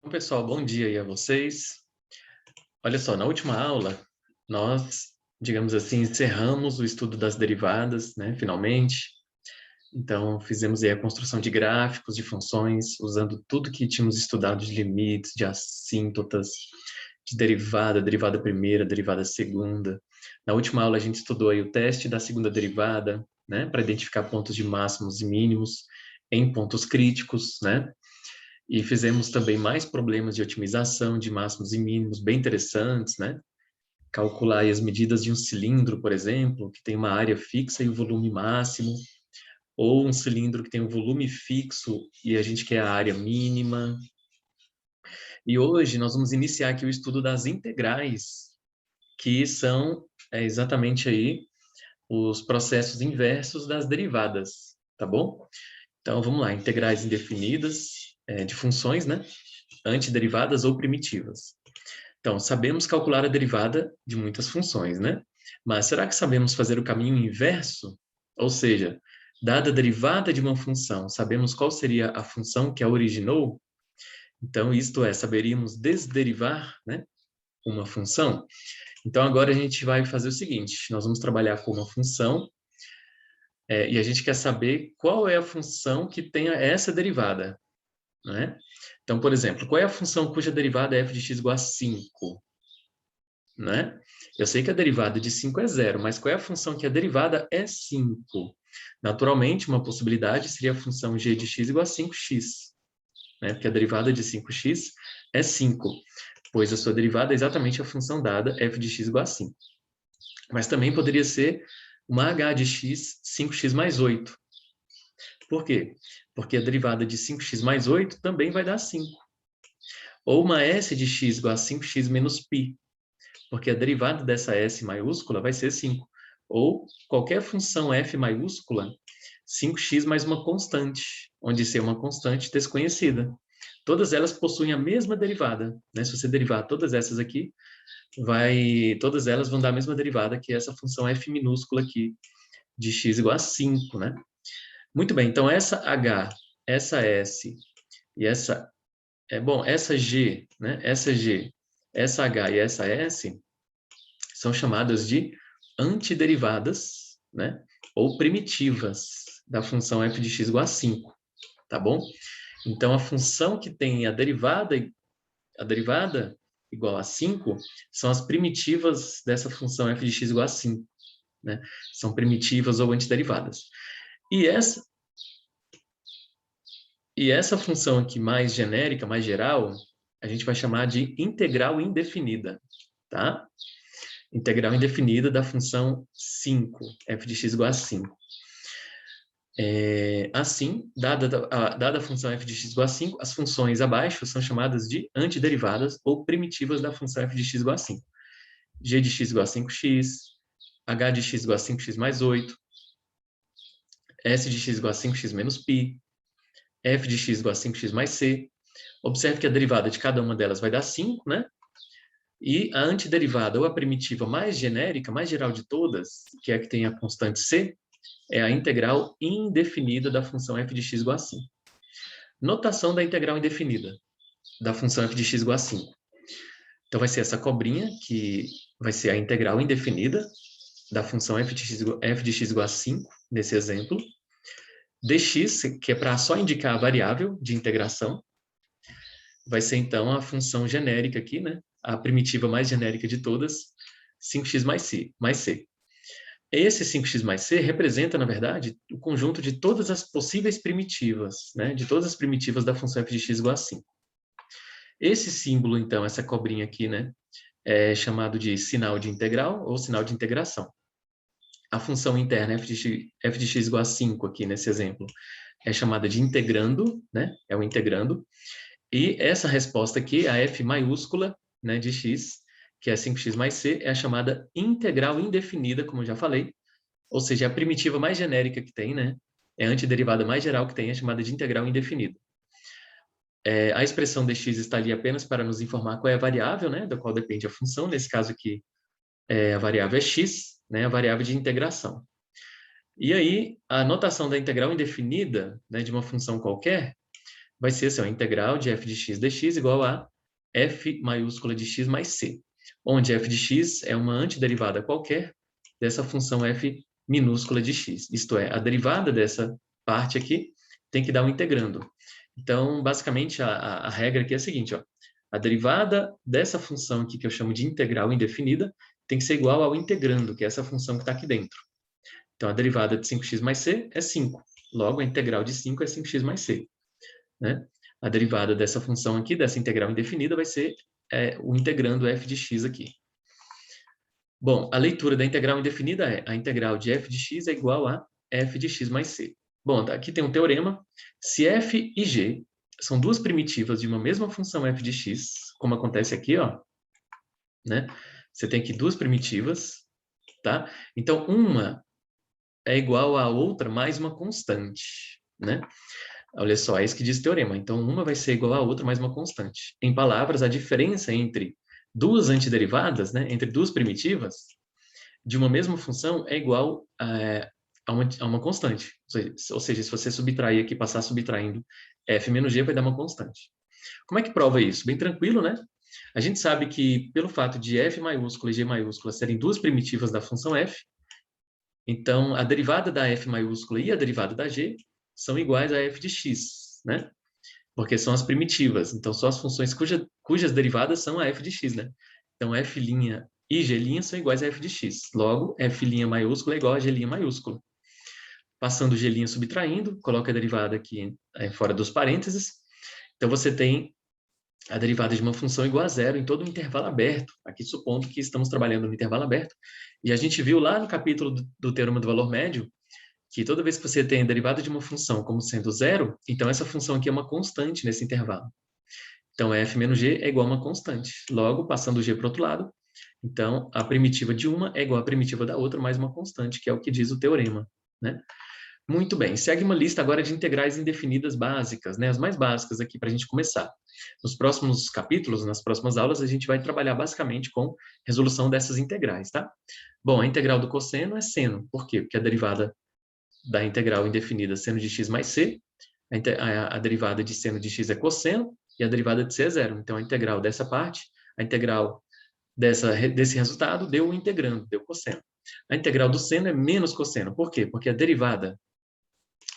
Bom, pessoal, bom dia aí a vocês. Olha só, na última aula, nós, digamos assim, encerramos o estudo das derivadas, né, finalmente. Então, fizemos aí a construção de gráficos, de funções, usando tudo que tínhamos estudado de limites, de assíntotas, de derivada, derivada primeira, derivada segunda. Na última aula, a gente estudou aí o teste da segunda derivada, né, para identificar pontos de máximos e mínimos em pontos críticos, né? E fizemos também mais problemas de otimização de máximos e mínimos, bem interessantes, né? Calcular aí as medidas de um cilindro, por exemplo, que tem uma área fixa e o volume máximo, ou um cilindro que tem um volume fixo e a gente quer a área mínima. E hoje nós vamos iniciar aqui o estudo das integrais, que são exatamente aí os processos inversos das derivadas, tá bom? Então vamos lá, integrais indefinidas de funções, né? Antiderivadas ou primitivas. Então, sabemos calcular a derivada de muitas funções, né? Mas será que sabemos fazer o caminho inverso? Ou seja, dada a derivada de uma função, sabemos qual seria a função que a originou? Então, isto é, saberíamos desderivar, né, uma função? Então, agora a gente vai fazer o seguinte, nós vamos trabalhar com uma função e a gente quer saber qual é a função que tenha essa derivada, né? Então, por exemplo, qual é a função cuja derivada é f de x igual a 5? Né? Eu sei que a derivada de 5 é zero, mas qual é a função que a derivada é 5? Naturalmente, uma possibilidade seria a função g de x igual a 5x, né? Porque a derivada de 5x é 5, pois a sua derivada é exatamente a função dada f de x igual a 5. Mas também poderia ser uma h de x 5x mais 8. Por quê? Porque a derivada de 5x mais 8 também vai dar 5. Ou uma s de x igual a 5x menos π, porque a derivada dessa S maiúscula vai ser 5. Ou qualquer função f maiúscula, 5x mais uma constante, onde C é uma constante desconhecida. Todas elas possuem a mesma derivada, né? Se você derivar todas essas aqui, todas elas vão dar a mesma derivada que essa função f minúscula aqui, de x igual a 5, né? Muito bem, então essa h, essa s e essa g, né? Essa g, essa h e essa s são chamadas de antiderivadas, né? Ou primitivas da função f de x igual a 5, tá bom? Então, a função que tem a derivada igual a 5 são as primitivas dessa função f de x igual a 5, né? São primitivas ou antiderivadas. E essa função aqui mais genérica, mais geral, a gente vai chamar de integral indefinida, tá? Integral indefinida da função 5, f de x igual a 5. Assim, dada a função f de x igual a 5, as funções abaixo são chamadas de antiderivadas ou primitivas da função f de x igual a 5. G de x igual a 5x, h de x igual a 5x mais 8, s de x igual a 5x menos π, f de x igual a 5x mais c. Observe que a derivada de cada uma delas vai dar 5, né? E a antiderivada ou a primitiva mais genérica, mais geral de todas, que é a que tem a constante c, é a integral indefinida da função f de x igual a 5. Notação da integral indefinida da função f de x igual a 5. Então, vai ser essa cobrinha, que vai ser a integral indefinida da função f de x igual a 5, nesse exemplo. Dx, que é para só indicar a variável de integração, vai ser, então, a função genérica aqui, né? A primitiva mais genérica de todas, 5x mais c. Esse 5x mais c representa, na verdade, o conjunto de todas as possíveis primitivas, né? De todas as primitivas da função f de x igual a 5. Esse símbolo, então, essa cobrinha aqui, né? É chamado de sinal de integral ou sinal de integração. A função interna f de x igual a 5 aqui nesse exemplo é chamada de integrando, né? É o integrando. E essa resposta aqui, a f maiúscula, né, de x, que é 5x mais c, é a chamada integral indefinida, como eu já falei, ou seja, a primitiva mais genérica que tem, né? É a antiderivada mais geral que tem, é chamada de integral indefinida. A expressão dx está ali apenas para nos informar qual é a variável, né, da qual depende a função. Nesse caso aqui, a variável é x, né, a variável de integração. E aí, a notação da integral indefinida, né, de uma função qualquer, vai ser assim, ó, integral de f de x dx igual a f maiúscula de x mais c, onde f de x é uma antiderivada qualquer dessa função f minúscula de x. Isto é, a derivada dessa parte aqui tem que dar um integrando. Então, basicamente, a regra aqui é a seguinte, ó, a derivada dessa função aqui, que eu chamo de integral indefinida, tem que ser igual ao integrando, que é essa função que está aqui dentro. Então, a derivada de 5x mais c é 5. Logo, a integral de 5 é 5x mais c. Né? A derivada dessa função aqui, dessa integral indefinida, vai ser o integrando f de x aqui. Bom, a leitura da integral indefinida é a integral de f de x é igual a f de x mais c. Bom, aqui tem um teorema. Se f e g são duas primitivas de uma mesma função f de x, como acontece aqui, ó, né? Você tem aqui duas primitivas, tá? Então, uma é igual à outra mais uma constante, né? Olha só, é isso que diz o teorema. Então, uma vai ser igual à outra mais uma constante. Em palavras, a diferença entre duas antiderivadas, né, entre duas primitivas, de uma mesma função é igual a uma constante. Ou seja, se você subtrair aqui, passar subtraindo f menos g, vai dar uma constante. Como é que prova isso? Bem tranquilo, né? A gente sabe que, pelo fato de f maiúscula e g maiúscula serem duas primitivas da função f, então, a derivada da f maiúscula e a derivada da g são iguais a f de x, né? Porque são as primitivas. Então, só as funções cujas derivadas são a f de x, né? Então, f' e g' são iguais a f de x. Logo, f' maiúscula é igual a g' maiúscula. Passando g' subtraindo, coloca a derivada aqui fora dos parênteses. Então, você tem a derivada de uma função igual a zero em todo o intervalo aberto. Aqui supondo que estamos trabalhando no intervalo aberto. E a gente viu lá no capítulo do teorema do valor médio que toda vez que você tem a derivada de uma função como sendo zero, então essa função aqui é uma constante nesse intervalo. Então, f menos g é igual a uma constante. Logo, passando o g para o outro lado, então a primitiva de uma é igual à primitiva da outra mais uma constante, que é o que diz o teorema, né? Muito bem, segue uma lista agora de integrais indefinidas básicas, né? As mais básicas aqui para a gente começar. Nos próximos capítulos, nas próximas aulas, a gente vai trabalhar basicamente com resolução dessas integrais, tá? Bom, a integral do cosseno é seno. Por quê? Porque a derivada da integral indefinida seno de x mais c, a derivada de seno de x é cosseno, e a derivada de c é zero. Então, a integral dessa parte, a integral desse resultado deu o integrando, deu cosseno. A integral do seno é menos cosseno. Por quê? Porque a derivada,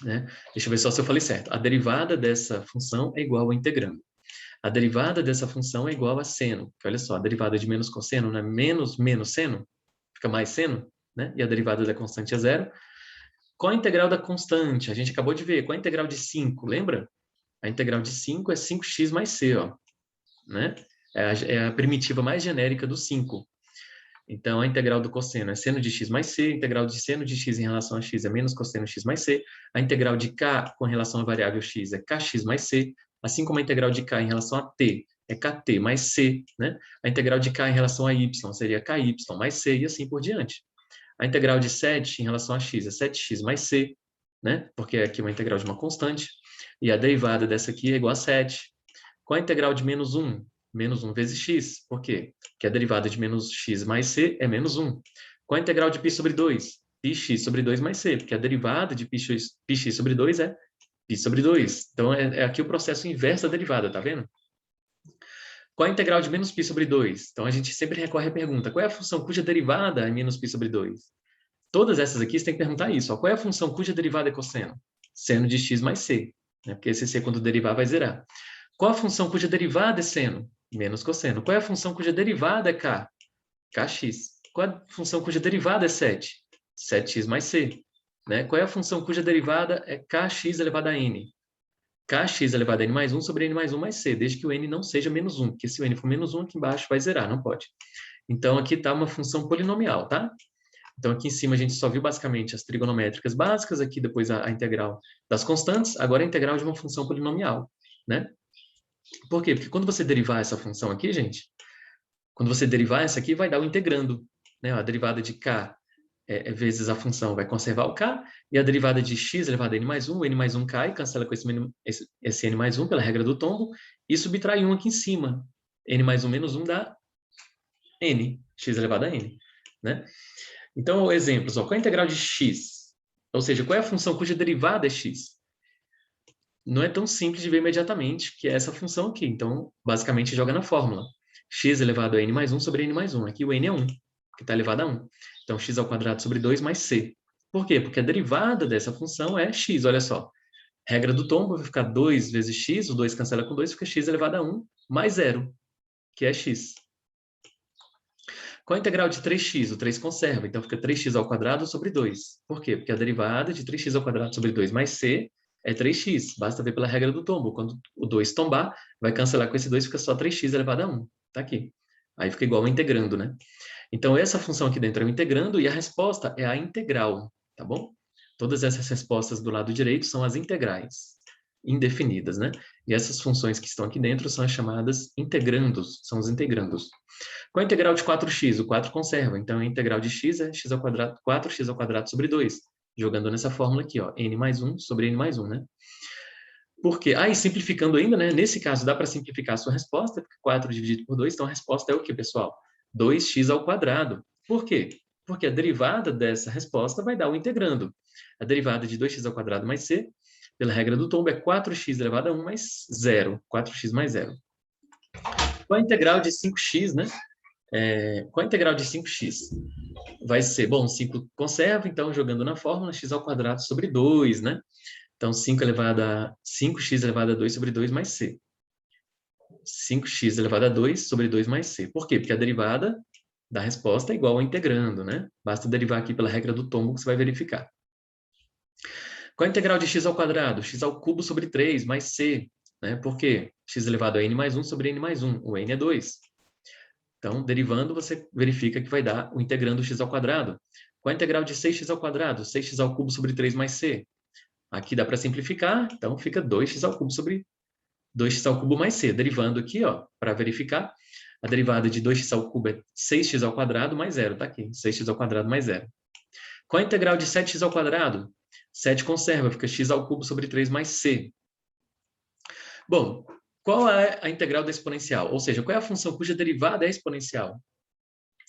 né? Deixa eu ver só se eu falei certo. A derivada dessa função é igual ao integrando. A derivada dessa função é igual a seno. Olha só, a derivada de menos cosseno não é menos seno? Fica mais seno, né? E a derivada da constante é zero. Qual a integral da constante? A gente acabou de ver. Qual a integral de 5? Lembra? A integral de 5 é 5x mais c, ó, né? É a primitiva mais genérica do 5. Então, a integral do cosseno é seno de x mais c, a integral de seno de x em relação a x é menos cosseno x mais c, a integral de k com relação à variável x é kx mais c, assim como a integral de k em relação a t é kt mais c, né? A integral de k em relação a y seria ky mais c e assim por diante. A integral de 7 em relação a x é 7x mais c, né? Porque aqui é uma integral de uma constante. E a derivada dessa aqui é igual a 7. Qual a integral de menos 1? Menos 1 vezes x. Por quê? Porque a derivada de menos x mais c é menos 1. Qual a integral de π sobre 2? Πx sobre 2 mais c. Porque a derivada de πx sobre 2 é π sobre 2. Então, é aqui o processo inverso da derivada, tá vendo? Qual a integral de menos π sobre 2? Então, a gente sempre recorre à pergunta, qual é a função cuja derivada é menos π sobre 2? Todas essas aqui, você tem que perguntar isso. Ó, qual é a função cuja derivada é cosseno? Seno de x mais c. Né? Porque esse c, quando derivar, vai zerar. Qual a função cuja derivada é seno? Menos cosseno. Qual é a função cuja derivada é k? Kx. Qual é a função cuja derivada é 7? 7x mais c. Né? Qual é a função cuja derivada é kx elevado a n? Kx elevado a n mais 1 sobre n mais 1 mais c, desde que o n não seja menos 1, porque se o n for menos 1, aqui embaixo vai zerar, não pode. Então, aqui está uma função polinomial, tá? Então, aqui em cima a gente só viu basicamente as trigonométricas básicas, aqui depois a integral das constantes, agora a integral de uma função polinomial, né? Por quê? Porque quando você derivar essa função aqui, gente, quando você derivar essa aqui, vai dar o integrando, né? A derivada de k vezes a função vai conservar o k, e a derivada de x elevado a n mais 1, o n mais 1 cai, cancela com esse n mais 1 pela regra do tombo, e subtrai 1 aqui em cima. N mais 1 menos 1 dá n, x elevado a n, né? Então, exemplos, ó, qual é a integral de x? Ou seja, qual é a função cuja derivada é x? não é tão simples de ver imediatamente, que é essa função aqui. Então, basicamente, joga na fórmula. X elevado a n mais 1 sobre n mais 1. Aqui o n é 1, que está elevado a 1. Então, x ao quadrado sobre 2 mais c. Por quê? Porque a derivada dessa função é x, olha só. Regra do tombo vai ficar 2 vezes x, o 2 cancela com 2, fica x elevado a 1 mais 0, que é x. Qual a integral de 3x? O 3 conserva, então fica 3x ao quadrado sobre 2. Por quê? Porque a derivada de 3x ao quadrado sobre 2 mais c é 3x. Basta ver pela regra do tombo. Quando o 2 tombar, vai cancelar com esse 2, fica só 3x elevado a 1. Tá aqui. Aí fica igual ao integrando, né? Então, essa função aqui dentro é o integrando e a resposta é a integral, tá bom? Todas essas respostas do lado direito são as integrais, indefinidas, né? E essas funções que estão aqui dentro são as chamadas integrandos, são os integrandos. Qual a integral de 4x? O 4 conserva, então a integral de x é x ao quadrado, 4x ao quadrado sobre 2. Jogando nessa fórmula aqui, ó, n mais 1 sobre n mais 1, né? Por quê? E simplificando ainda, né? Nesse caso, dá para simplificar a sua resposta, porque 4 dividido por 2, então a resposta é o quê, pessoal? 2x ao quadrado. Por quê? Porque a derivada dessa resposta vai dar o integrando. A derivada de 2x ao quadrado mais c, pela regra do tombo, é 4x elevado a 1 mais 0. 4x mais 0. Qual a integral de 5x, né? Qual a integral de 5x? Vai ser, bom, 5 conserva, então jogando na fórmula, x ao quadrado sobre 2, né? Então, 5x elevado a 2 sobre 2 mais c. 5x elevado a 2 sobre 2 mais c. Por quê? Porque a derivada da resposta é igual ao integrando, né? Basta derivar aqui pela regra do tombo que você vai verificar. Qual a integral de x ao quadrado? X ao cubo sobre 3 mais c. Né? Por quê? X elevado a n mais 1 sobre n mais 1. O n é 2. Então, derivando, você verifica que vai dar o integrando x ao quadrado. Qual a integral de 6x ao quadrado? 6x ao cubo sobre 3 mais c. Aqui dá para simplificar, então fica 2x ao cubo sobre 2x ao cubo mais c. Derivando aqui, ó, para verificar, a derivada de 2x ao cubo é 6x ao quadrado mais 0. Tá aqui, 6x ao quadrado mais 0. Qual a integral de 7x ao quadrado? 7 conserva, fica x ao cubo sobre 3 mais c. Bom, qual é a integral da exponencial? Ou seja, qual é a função cuja derivada é exponencial?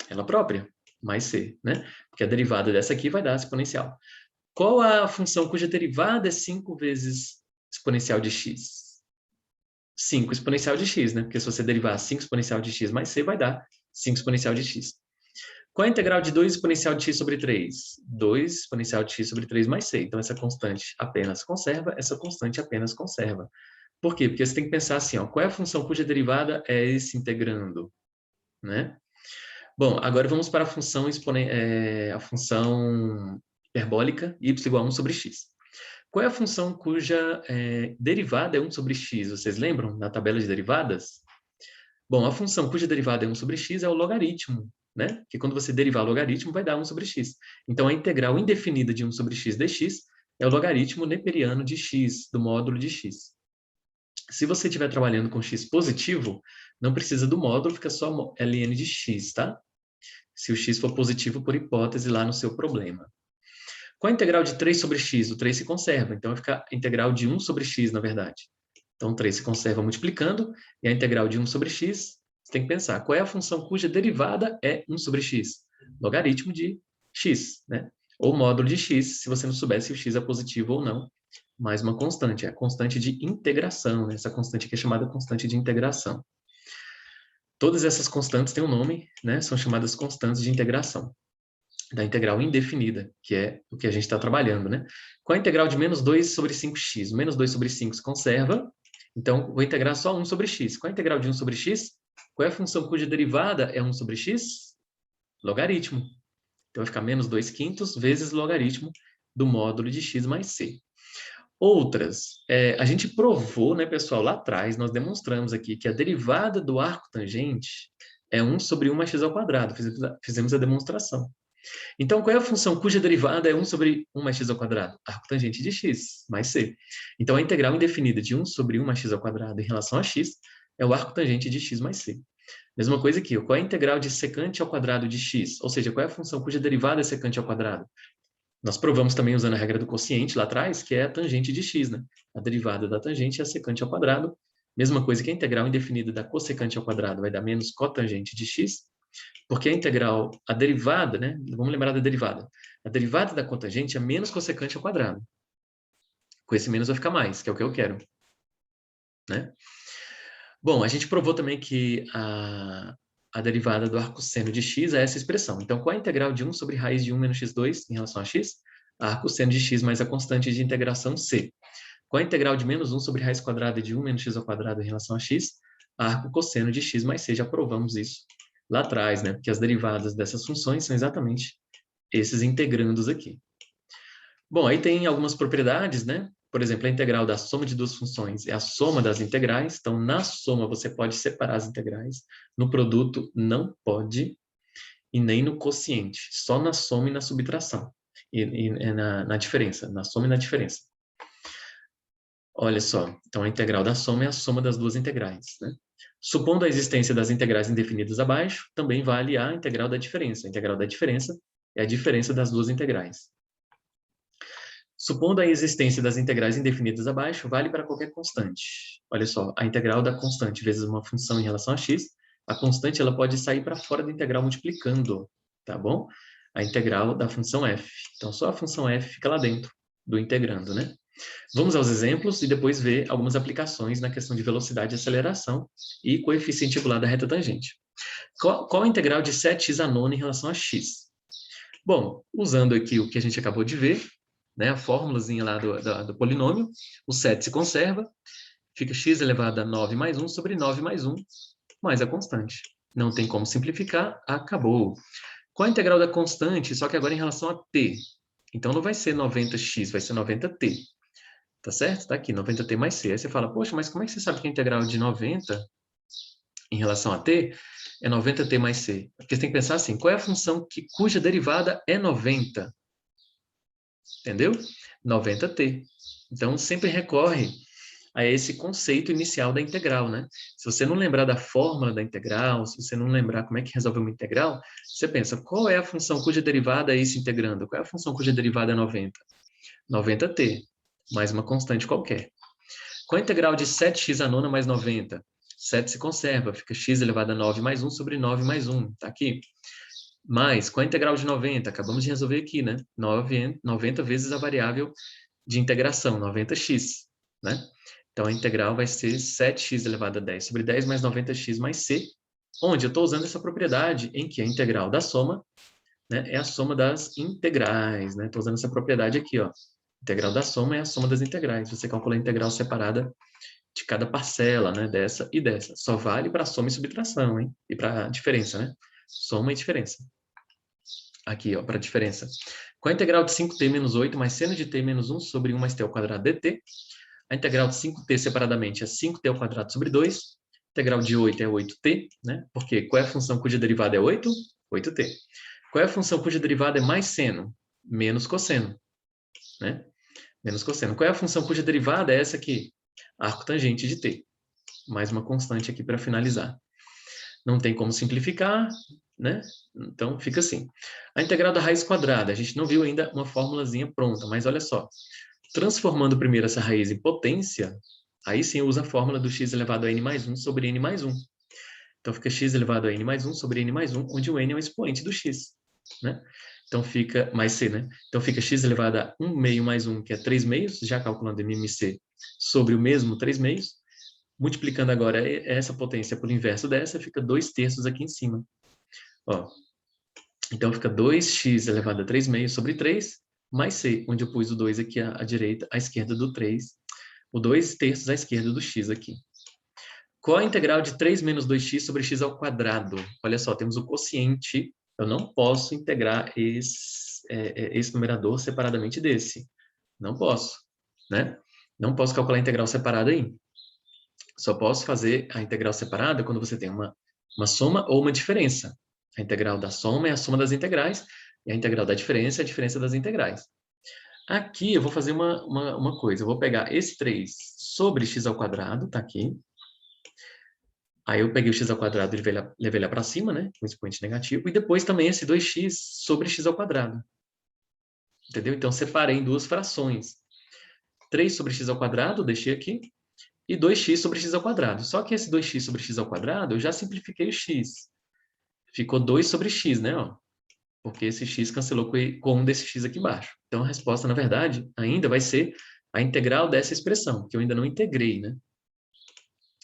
Ela própria, mais c, né? Porque a derivada dessa aqui vai dar a exponencial. Qual a função cuja derivada é 5 vezes exponencial de x? 5 exponencial de x, né? Porque se você derivar 5 exponencial de x mais c, vai dar 5 exponencial de x. Qual a integral de 2 exponencial de x sobre 3? 2 exponencial de x sobre 3 mais c. Então, essa constante apenas conserva, essa constante apenas conserva. Por quê? Porque você tem que pensar assim, ó, qual é a função cuja derivada é esse integrando, né? Bom, agora vamos para a função, a função hiperbólica y igual a 1 sobre x. Qual é a função cuja derivada é 1 sobre x? Vocês lembram na tabela de derivadas? Bom, a função cuja derivada é 1 sobre x é o logaritmo, né? Que quando você derivar o logaritmo vai dar 1 sobre x. Então, a integral indefinida de 1 sobre x dx é o logaritmo neperiano de x, do módulo de x. Se você estiver trabalhando com x positivo, não precisa do módulo, fica só ln de x, tá? Se o x for positivo, por hipótese, lá no seu problema. Qual a integral de 3 sobre x? O 3 se conserva, então vai ficar a integral de 1 sobre x, na verdade. Então, 3 se conserva multiplicando, e a integral de 1 sobre x, você tem que pensar, qual é a função cuja derivada é 1 sobre x? Logaritmo de x, né? Ou módulo de x, se você não souber se o x é positivo ou não. Mais uma constante, é a constante de integração, né? Essa constante aqui é chamada constante de integração. Todas essas constantes têm um nome, né? São chamadas constantes de integração da integral indefinida, que é o que a gente está trabalhando, né? Qual a integral de menos 2 sobre 5x? Menos 2 sobre 5 se conserva, então vou integrar só 1 sobre x. Qual a integral de 1 sobre x? Qual é a função cuja derivada é 1 sobre x? Logaritmo. Então vai ficar menos 2 quintos vezes logaritmo do módulo de x mais c. Outras, a gente provou, né, pessoal, lá atrás, nós demonstramos aqui que a derivada do arco tangente é 1 sobre 1 mais x ao quadrado. Fizemos a demonstração. Então, qual é a função cuja derivada é 1 sobre 1 mais x ao quadrado? Arco tangente de x, mais c. Então, a integral indefinida de 1 sobre 1 mais x ao quadrado em relação a x é o arco tangente de x mais c. Mesma coisa aqui, qual é a integral de secante ao quadrado de x? Ou seja, qual é a função cuja derivada é secante ao quadrado? Nós provamos também usando a regra do quociente lá atrás, que é a tangente de x, né? A derivada da tangente é a secante ao quadrado. Mesma coisa que a integral indefinida da cossecante ao quadrado vai dar menos cotangente de x, porque a integral, a derivada, né? Vamos lembrar da derivada. A derivada da cotangente é menos cossecante ao quadrado. Com esse menos vai ficar mais, que é o que eu quero, né? Bom, a gente provou também que a derivada do arcosseno de x é essa expressão. Então, qual é a integral de 1 sobre raiz de 1 menos x2 em relação a x? A arcosseno de x mais a constante de integração c. Qual é a integral de menos 1 sobre raiz quadrada de 1 menos x ao quadrado em relação a x? A arcocosseno de x mais c. Já provamos isso lá atrás, né? Porque as derivadas dessas funções são exatamente esses integrandos aqui. Bom, aí tem algumas propriedades, né? Por exemplo, a integral da soma de duas funções é a soma das integrais. Então, na soma, você pode separar as integrais. No produto, não pode. E nem no quociente. Só na soma e na subtração. E na diferença. Na soma e na diferença. Olha só. Então, a integral da soma é a soma das duas integrais, né? Supondo a existência das integrais indefinidas abaixo, também vale a integral da diferença. A integral da diferença é a diferença das duas integrais. Supondo a existência das integrais indefinidas abaixo, vale para qualquer constante. Olha só, a integral da constante vezes uma função em relação a x, a constante ela pode sair para fora da integral multiplicando, tá bom? A integral da função f. Então, só a função f fica lá dentro do integrando, né? Vamos aos exemplos e depois ver algumas aplicações na questão de velocidade e aceleração e coeficiente angular da reta tangente. Qual a integral de 7x a nona em relação a x? Bom, usando aqui o que a gente acabou de ver, né, a fórmulazinha lá do polinômio, o 7 se conserva, fica x elevado a 9 mais 1 sobre 9 mais 1, mais a constante. Não tem como simplificar, acabou. Qual a integral da constante, só que agora em relação a t? Então não vai ser 90x, vai ser 90t. Tá certo? Tá aqui, 90t mais c. Aí você fala, poxa, mas como é que você sabe que a integral de 90 em relação a t é 90t mais c? Porque você tem que pensar assim, qual é a função cuja derivada é 90? Entendeu? 90t. Então, sempre recorre a esse conceito inicial da integral, né? Se você não lembrar da fórmula da integral, se você não lembrar como é que resolve uma integral, você pensa, qual é a função cuja derivada é isso integrando? Qual é a função cuja derivada é 90? 90t, mais uma constante qualquer. Qual a integral de 7x a nona mais 90? 7 se conserva, fica x elevado a 9 mais 1 sobre 9 mais 1. Tá aqui. Mais, qual a integral de 90? Acabamos de resolver aqui, né? 90 vezes a variável de integração, 90x, né? Então, a integral vai ser 7x elevado a 10 sobre 10 mais 90x mais c, onde eu estou usando essa propriedade em que a integral da soma, né, é a soma das integrais, né? Estou usando essa propriedade aqui, ó. Integral da soma é a soma das integrais. Você calcula a integral separada de cada parcela, né? Dessa e dessa. Só vale para soma e subtração, hein? E para diferença, né? Soma e diferença. Aqui, ó, para a diferença. Qual a integral de 5t menos 8 mais seno de t menos 1 sobre 1 mais t ao quadrado dt? A integral de 5t separadamente é 5t ao quadrado sobre 2. A integral de 8 é 8t, né? Porque qual é a função cuja derivada é 8? 8t. Qual é a função cuja derivada é mais seno? Menos cosseno, né? Menos cosseno. Qual é a função cuja derivada é essa aqui? Arco tangente de t. Mais uma constante aqui para finalizar. Não tem como simplificar, né? Então, fica assim. A integral da raiz quadrada. A gente não viu ainda uma formulazinha pronta, mas olha só. Transformando primeiro essa raiz em potência, aí sim usa a fórmula do x elevado a n mais 1 sobre n mais 1. Então, fica x elevado a n mais 1 sobre n mais 1, onde o n é o expoente do x, né? Então, fica mais c, né? Então, fica x elevado a 1 meio mais 1, que é 3 meios, já calculando mmc, sobre o mesmo 3 meios. Multiplicando agora essa potência por inverso dessa, fica 2 terços aqui em cima. Ó. Então, fica 2x elevado a 3 meios sobre 3, mais c, onde eu pus o 2 aqui à direita, à esquerda do 3, o 2 terços à esquerda do x aqui. Qual a integral de 3 menos 2x sobre x ao quadrado? Olha só, temos o quociente, eu não posso integrar esse numerador separadamente desse. Não posso, né? Não posso calcular a integral separada aí. Só posso fazer a integral separada quando você tem uma soma ou uma diferença. A integral da soma é a soma das integrais, e a integral da diferença é a diferença das integrais. Aqui eu vou fazer uma coisa, eu vou pegar esse 3 sobre x ao quadrado, tá aqui. Aí eu peguei o x ao quadrado e levei lá para cima, né, com expoente negativo, e depois também esse 2x sobre x ao quadrado. Entendeu? Então separei em duas frações. 3 sobre x ao quadrado, deixei aqui, e 2x sobre x ao quadrado. Só que esse 2x sobre x ao quadrado, eu já simplifiquei o x. Ficou 2 sobre x, né? Ó, porque esse x cancelou com um desse x aqui embaixo. Então, a resposta, na verdade, ainda vai ser a integral dessa expressão, que eu ainda não integrei, né?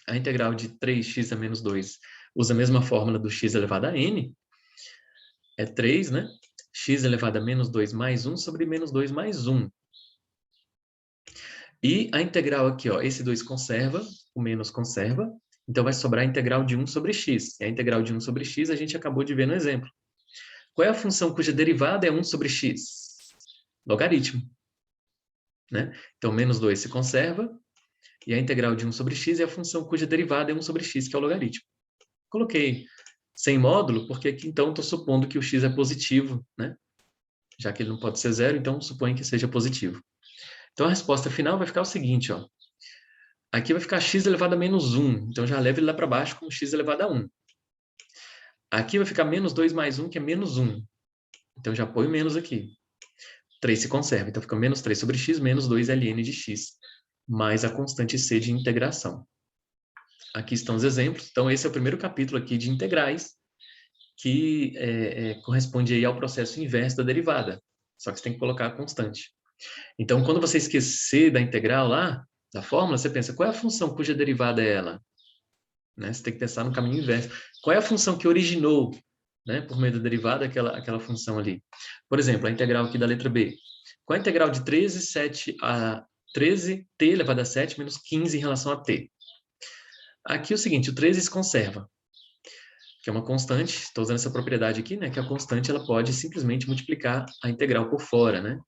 A integral de 3x a menos 2 usa a mesma fórmula do x elevado a n, é 3, né? X elevado a menos 2 mais 1 sobre menos 2 mais 1. E a integral aqui, ó, esse 2 conserva, o menos conserva, então vai sobrar a integral de 1 sobre x. E a integral de 1 sobre x a gente acabou de ver no exemplo. Qual é a função cuja derivada é 1 sobre x? Logaritmo. Né? Então, menos 2 se conserva, e a integral de 1 sobre x é a função cuja derivada é 1 sobre x, que é o logaritmo. Coloquei sem módulo, porque aqui, então, estou supondo que o x é positivo, né? Já que ele não pode ser zero, então suponho que seja positivo. Então, a resposta final vai ficar o seguinte, ó. Aqui vai ficar x elevado a menos 1, então já leva ele lá para baixo com x elevado a 1. Aqui vai ficar menos 2 mais 1, que é menos 1. Então, já põe o menos aqui. 3 se conserva, então fica menos 3 sobre x, menos 2 ln de x, mais a constante c de integração. Aqui estão os exemplos. Então, esse é o primeiro capítulo aqui de integrais, que corresponde aí ao processo inverso da derivada. Só que você tem que colocar a constante. Então, quando você esquecer da integral lá, da fórmula, você pensa, qual é a função cuja derivada é ela? Né? Você tem que pensar no caminho inverso. Qual é a função que originou, né, por meio da derivada, aquela função ali? Por exemplo, a integral aqui da letra B. Qual é a integral de 13t elevado a 7 menos 15 em relação a t? Aqui é o seguinte, o 13 se conserva, que é uma constante, estou usando essa propriedade aqui, né, que a constante ela pode simplesmente multiplicar a integral por fora, né?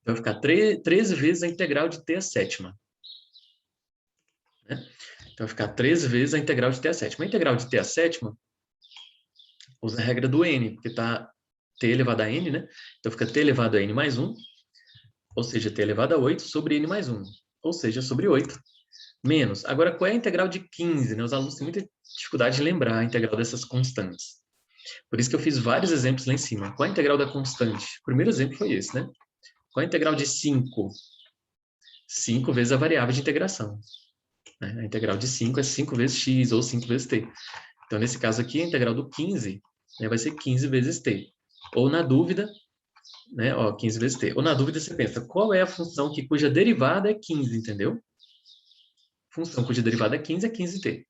Então, vai ficar 13 vezes a integral de t à sétima. Né? Então, vai ficar 13 vezes a integral de t à sétima. A integral de t à sétima usa a regra do n, porque está t elevado a n, né? Então, fica t elevado a n mais 1, ou seja, t elevado a 8 sobre n mais 1, ou seja, sobre 8. Menos. Agora, qual é a integral de 15? Né? Os alunos têm muita dificuldade de lembrar a integral dessas constantes. Por isso que eu fiz vários exemplos lá em cima. Qual é a integral da constante? O primeiro exemplo foi esse, né? Qual é a integral de 5? 5 vezes a variável de integração. Né? A integral de 5 é 5 vezes x ou 5 vezes t. Então, nesse caso aqui, a integral do 15, né, vai ser 15 vezes t. Ou na dúvida, né, ó, 15 vezes t. Ou na dúvida você pensa, qual é a função cuja derivada é 15, entendeu? Função cuja derivada é 15t.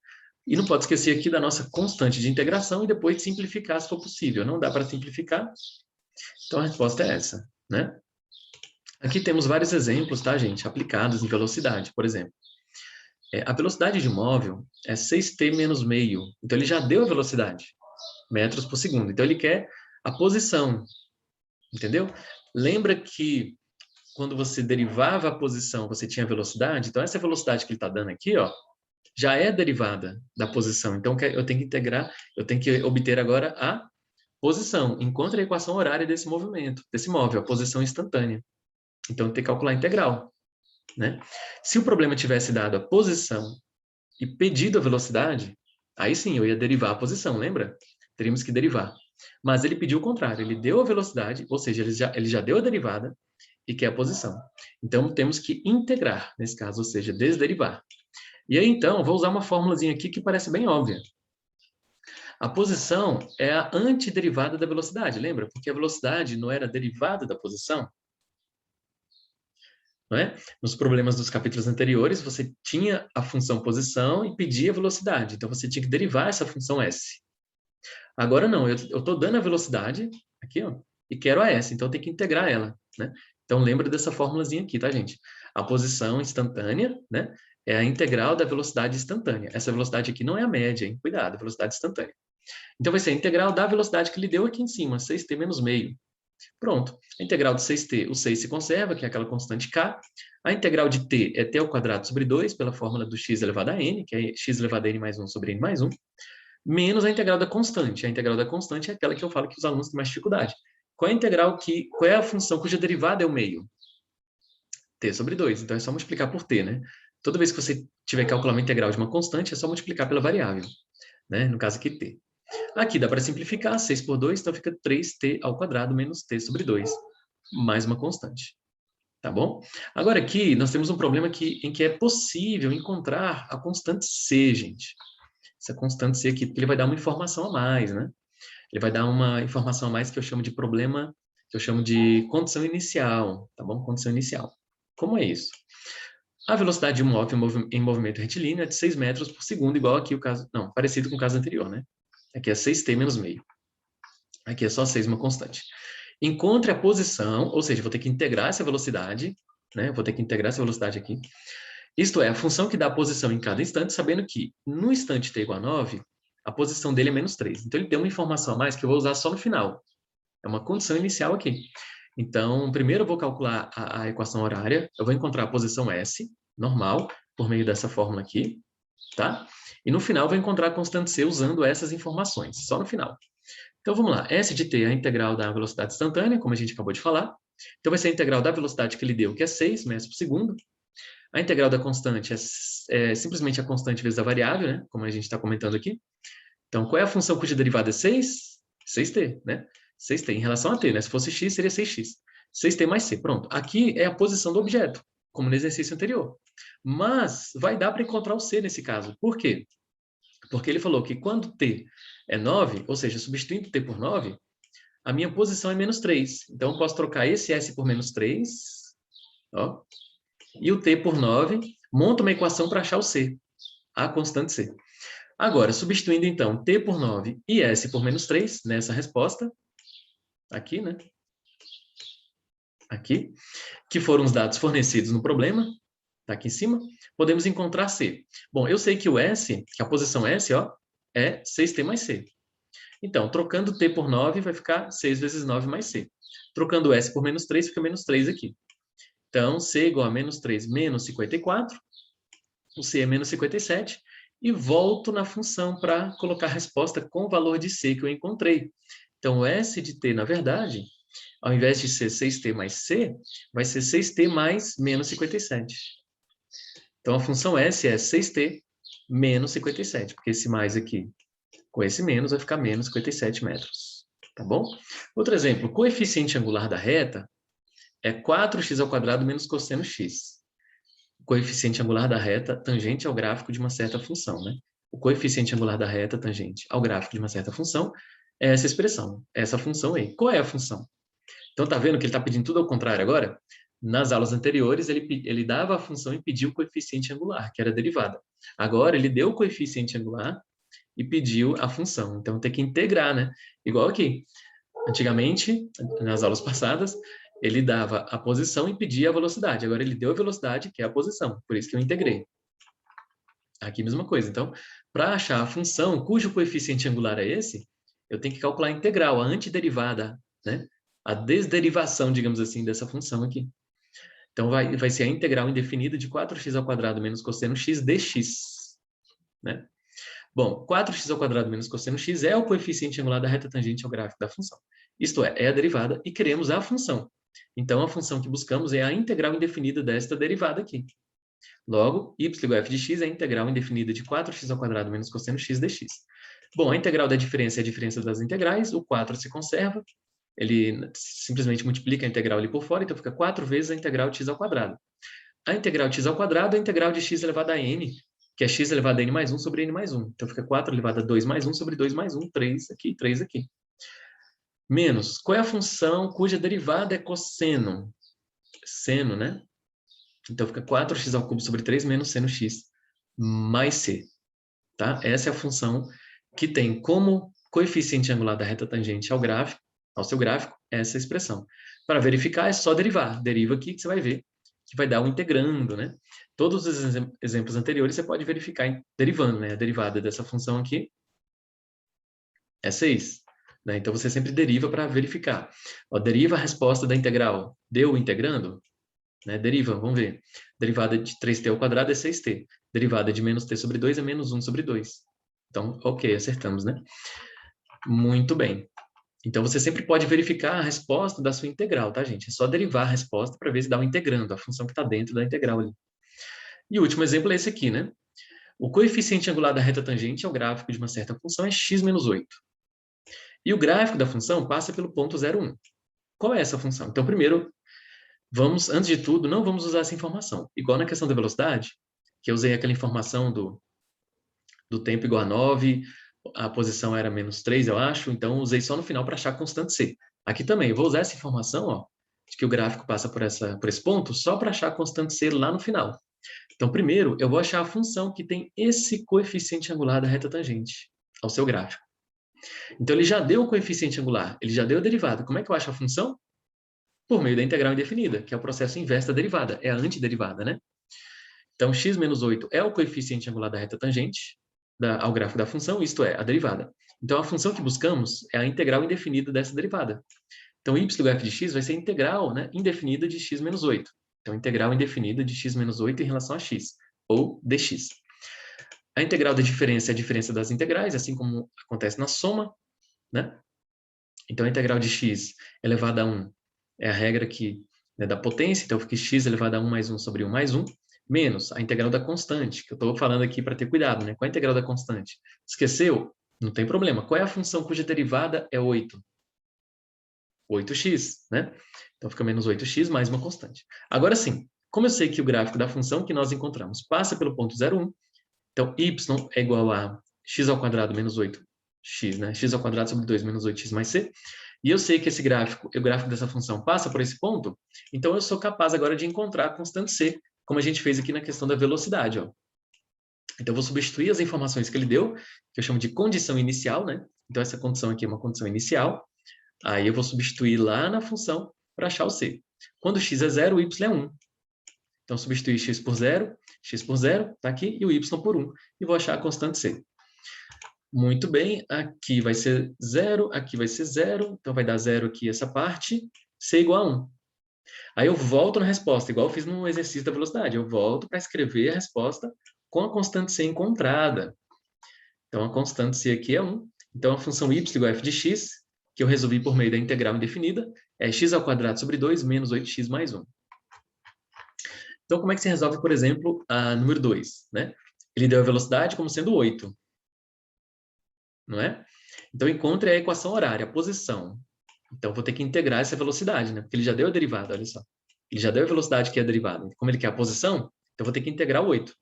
E não pode esquecer aqui da nossa constante de integração e depois simplificar se for possível. Não dá para simplificar, então a resposta é essa, né? Aqui temos vários exemplos, tá, gente? Aplicados em velocidade, por exemplo. A velocidade de um móvel é 6t menos meio. Então, ele já deu a velocidade, metros por segundo. Então, ele quer a posição, entendeu? Lembra que quando você derivava a posição, você tinha a velocidade? Então, essa velocidade que ele está dando aqui, ó, já é derivada da posição. Então, eu tenho que integrar, eu tenho que obter agora a posição. Encontre a equação horária desse movimento, desse móvel, a posição instantânea. Então, eu tenho que calcular a integral. Né? Se o problema tivesse dado a posição e pedido a velocidade, aí sim, eu ia derivar a posição, lembra? Teríamos que derivar. Mas ele pediu o contrário, ele deu a velocidade, ou seja, ele já deu a derivada e quer a posição. Então, temos que integrar, nesse caso, ou seja, desderivar. E aí, então, vou usar uma fórmulazinha aqui que parece bem óbvia. A posição é a antiderivada da velocidade, lembra? Porque a velocidade não era derivada da posição. Não é? Nos problemas dos capítulos anteriores, você tinha a função posição e pedia a velocidade. Então, você tinha que derivar essa função s. Agora, não. Eu estou dando a velocidade, aqui, ó, e quero a s. Então, eu tenho que integrar ela. Né? Então, lembra dessa formulazinha aqui, tá, gente? A posição instantânea, né? É a integral da velocidade instantânea. Essa velocidade aqui não é a média, hein? Cuidado, velocidade instantânea. Então, vai ser a integral da velocidade que ele deu aqui em cima, 6t menos meio. Pronto. A integral de 6t, o 6 se conserva, que é aquela constante k. A integral de t é t ao quadrado sobre 2, pela fórmula do x elevado a n, que é x elevado a n mais 1 sobre n mais 1, menos a integral da constante. A integral da constante é aquela que eu falo que os alunos têm mais dificuldade. Qual é a função cuja derivada é o meio? T sobre 2. Então, é só multiplicar por t, né? Toda vez que você tiver que calcular uma integral de uma constante, é só multiplicar pela variável, né? No caso aqui, t. Aqui dá para simplificar, 6 por 2, então fica 3t ao quadrado menos t sobre 2, mais uma constante. Tá bom? Agora aqui nós temos um problema em que é possível encontrar a constante c, gente. Essa constante c aqui, porque ele vai dar uma informação a mais, né? Ele vai dar uma informação a mais que eu chamo de problema que eu chamo de condição inicial, tá bom? Condição inicial. Como é isso? A velocidade de um móvel em movimento retilíneo é de 6 metros por segundo, igual aqui o caso... Não, parecido com o caso anterior, né? Aqui é 6t menos meio. Aqui é só 6, uma constante. Encontre a posição, ou seja, vou ter que integrar essa velocidade, né? Vou ter que integrar essa velocidade aqui. Isto é, a função que dá a posição em cada instante, sabendo que no instante t igual a 9, a posição dele é menos 3. Então, ele tem uma informação a mais que eu vou usar só no final. É uma condição inicial aqui. Então, primeiro eu vou calcular a equação horária. Eu vou encontrar a posição S, normal, por meio dessa fórmula aqui, tá? E no final eu vou encontrar a constante C usando essas informações, só no final. Então, vamos lá. S de t é a integral da velocidade instantânea, como a gente acabou de falar. Então, vai ser a integral da velocidade que ele deu, que é 6 metros por segundo. A integral da constante é simplesmente a constante vezes a variável, né? Como a gente está comentando aqui. Então, qual é a função cuja derivada é 6? 6t, né? 6t em relação a t, né? Se fosse x, seria 6x. 6t mais c, pronto. Aqui é a posição do objeto, como no exercício anterior. Mas vai dar para encontrar o c nesse caso. Por quê? Porque ele falou que quando t é 9, ou seja, substituindo t por 9, a minha posição é menos 3. Então, eu posso trocar esse s por menos 3, ó, e o t por 9, monta uma equação para achar o c, a constante c. Agora, substituindo, então, t por 9 e s por menos 3 nessa resposta, aqui, né? Aqui, que foram os dados fornecidos no problema, tá aqui em cima, podemos encontrar c. Bom, eu sei que o s, que a posição s, ó, é 6t mais c. Então, trocando t por 9, vai ficar 6 vezes 9 mais c. Trocando s por menos 3, fica menos 3 aqui. Então, c igual a menos 3 menos 54. O c é menos 57. E volto na função para colocar a resposta com o valor de c que eu encontrei. Então, o s de t, na verdade, ao invés de ser 6t mais c, vai ser 6t mais menos 57. Então, a função s é 6t menos 57, porque esse mais aqui com esse menos vai ficar menos 57 metros. Tá bom? Outro exemplo, o coeficiente angular da reta é 4x ao quadrado menos cosseno x. O coeficiente angular da reta tangente ao gráfico de uma certa função, né? O coeficiente angular da reta tangente ao gráfico de uma certa função é essa expressão, essa função aí. Qual é a função? Então, tá vendo que ele está pedindo tudo ao contrário agora? Nas aulas anteriores, ele dava a função e pedia o coeficiente angular, que era a derivada. Agora, ele deu o coeficiente angular e pediu a função. Então, tem que integrar, né? Igual aqui. Antigamente, nas aulas passadas, ele dava a posição e pedia a velocidade. Agora, ele deu a velocidade, que é a posição. Por isso que eu integrei. Aqui, mesma coisa. Então, para achar a função cujo coeficiente angular é esse, eu tenho que calcular a integral, a antiderivada, né? A desderivação, digamos assim, dessa função aqui. Então, vai ser a integral indefinida de 4x ao quadrado menos cosseno x dx, né? Bom, 4x ao quadrado menos cosseno x é o coeficiente angular da reta tangente ao gráfico da função. Isto é a derivada e queremos a função. Então, a função que buscamos é a integral indefinida desta derivada aqui. Logo, y igual a f de x é a integral indefinida de 4x ao quadrado menos cosseno x dx. Bom, a integral da diferença é a diferença das integrais, o 4 se conserva, ele simplesmente multiplica a integral ali por fora, então fica 4 vezes a integral de x ao quadrado. A integral de x ao quadrado é a integral de x elevado a n, que é x elevado a n mais 1 sobre n mais 1. Então, fica 4 elevado a 2 mais 1 sobre 2 mais 1, 3 aqui, 3 aqui. Menos, qual é a função cuja derivada é cosseno? Seno, né? Então, fica 4x ao cubo sobre 3 menos seno x mais c. Tá? Essa é a função que tem como coeficiente angular da reta tangente ao gráfico, ao seu gráfico, essa expressão. Para verificar, é só derivar. Deriva aqui que você vai ver que vai dar um integrando, né? Todos os exemplos anteriores você pode verificar derivando, né? A derivada dessa função aqui é 6. Né? Então, você sempre deriva para verificar. Ó, deriva a resposta da integral. Deu integrando? Né? Deriva, vamos ver. Derivada de 3t ao quadrado é 6t. Derivada de menos t sobre 2 é menos 1 sobre 2. Então, ok, acertamos, né? Muito bem. Então, você sempre pode verificar a resposta da sua integral, tá, gente? É só derivar a resposta para ver se dá um integrando, a função que está dentro da integral ali. E o último exemplo é esse aqui, né? O coeficiente angular da reta tangente ao gráfico de uma certa função é x menos 8. E o gráfico da função passa pelo ponto 0,1. Qual é essa função? Então, primeiro, antes de tudo, não vamos usar essa informação. Igual na questão da velocidade, que eu usei aquela informação do tempo igual a 9, a posição era menos 3, eu acho, então usei só no final para achar a constante c. Aqui também, eu vou usar essa informação, ó, de que o gráfico passa por esse ponto, só para achar a constante C lá no final. Então, primeiro, eu vou achar a função que tem esse coeficiente angular da reta tangente ao seu gráfico. Então, ele já deu o coeficiente angular, ele já deu a derivada. Como é que eu acho a função? Por meio da integral indefinida, que é o processo inverso da derivada, é a antiderivada, né? Então, x menos 8 é o coeficiente angular da reta tangente ao gráfico da função, isto é, a derivada. Então, a função que buscamos é a integral indefinida dessa derivada. Então, y do f de x vai ser a integral, né, indefinida de x menos 8. Então, integral indefinida de x menos 8 em relação a x, ou dx. A integral da diferença é a diferença das integrais, assim como acontece na soma, né? Então, a integral de x elevado a 1 é a regra que, né, da potência, então fica x elevado a 1 mais 1 sobre 1 mais 1, menos a integral da constante, que eu estou falando aqui para ter cuidado, né? Qual é a integral da constante? Esqueceu? Não tem problema. Qual é a função cuja derivada é 8? 8x, né? Então fica menos 8x mais uma constante. Agora sim, como eu sei que o gráfico da função que nós encontramos passa pelo ponto 0,1, então y é igual a x ao quadrado menos 8x, né? X ao quadrado sobre 2 menos 8x mais c. E eu sei que esse gráfico, o gráfico dessa função passa por esse ponto, então eu sou capaz agora de encontrar a constante c, como a gente fez aqui na questão da velocidade, ó. Então eu vou substituir as informações que ele deu, que eu chamo de condição inicial, né? Então essa condição aqui é uma condição inicial. Aí eu vou substituir lá na função para achar o c. Quando x é 0, o y é 1. Então, substituir x por 0, está aqui, e o y por 1. E vou achar a constante c. Muito bem, aqui vai ser 0, aqui vai ser 0. Então, vai dar 0 aqui essa parte, c igual a 1. Aí eu volto na resposta, igual eu fiz no exercício da velocidade. Eu volto para escrever a resposta com a constante c encontrada. Então, a constante c aqui é 1. Então, a função y igual a f de x, que eu resolvi por meio da integral indefinida, é x ao quadrado sobre 2 menos 8x mais 1. Então, como é que se resolve, por exemplo, a número 2? Né? Ele deu a velocidade como sendo 8. Não é? Então, encontre a equação horária, a posição. Então, vou ter que integrar essa velocidade, né? Porque ele já deu a derivada, olha só. Ele já deu a velocidade que é a derivada. Como ele quer a posição, então eu vou ter que integrar o 8.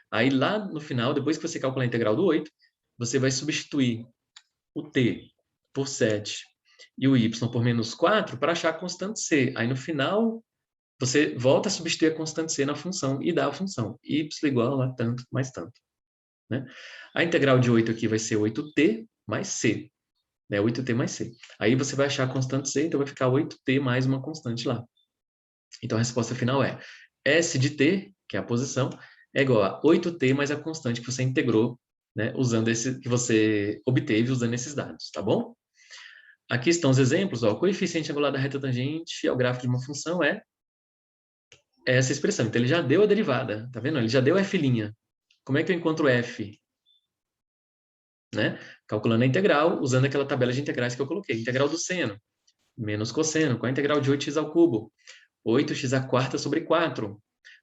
Aí, lá no final, depois que você calcular a integral do 8, você vai substituir o t por 7 e o y por menos 4 para achar a constante c. Aí, no final, você volta a substituir a constante c na função e dá a função y igual a tanto mais tanto. Né? A integral de 8 aqui vai ser 8t mais c. Né? 8t mais c. Aí você vai achar a constante c, então vai ficar 8t mais uma constante lá. Então a resposta final é S de t, que é a posição, é igual a 8t mais a constante que você integrou, né, usando que você obteve usando esses dados, tá bom? Aqui estão os exemplos, ó, o coeficiente angular da reta tangente ao gráfico de uma função é essa expressão. Então ele já deu a derivada, tá vendo? Ele já deu f'. Como é que eu encontro f? Né? Calculando a integral, usando aquela tabela de integrais que eu coloquei. Integral do seno, menos cosseno. Qual é a integral de 8x ao cubo? 8x à quarta sobre 4.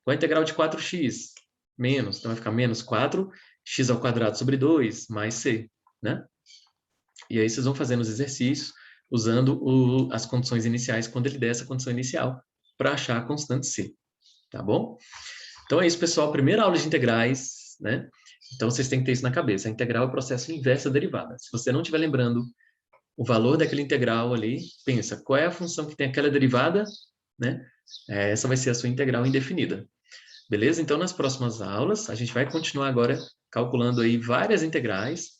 Qual é a integral de 4x? Menos. Então vai ficar menos 4x ao quadrado sobre 2, mais c. Né? E aí vocês vão fazendo os exercícios, usando as condições iniciais, quando ele der essa condição inicial, para achar a constante c. Tá bom? Então é isso, pessoal. Primeira aula de integrais, né? Então vocês têm que ter isso na cabeça. A integral é o processo inverso da derivada. Se você não estiver lembrando o valor daquela integral ali, pensa, qual é a função que tem aquela derivada, né? Essa vai ser a sua integral indefinida. Beleza? Então, nas próximas aulas, a gente vai continuar agora calculando aí várias integrais,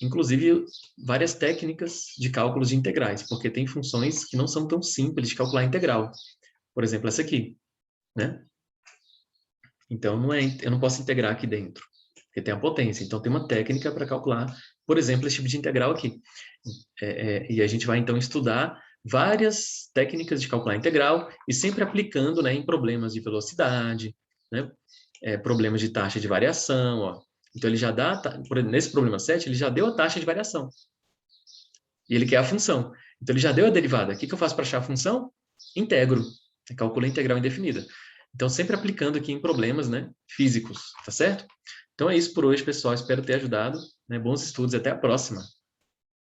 inclusive várias técnicas de cálculos de integrais, porque tem funções que não são tão simples de calcular integral. Por exemplo, essa aqui, né? Então, eu não posso integrar aqui dentro, porque tem a potência. Então, tem uma técnica para calcular, por exemplo, esse tipo de integral aqui. E a gente vai, então, estudar várias técnicas de calcular integral e sempre aplicando, né, em problemas de velocidade, né, problemas de taxa de variação. Ó. Então, ele já dá, nesse problema 7, ele já deu a taxa de variação. E ele quer a função. Então, ele já deu a derivada. O que eu faço para achar a função? Integro. Calculo a integral indefinida. Então, sempre aplicando aqui em problemas, né, físicos, tá certo? Então é isso por hoje, pessoal. Espero ter ajudado. Né? Bons estudos e até a próxima.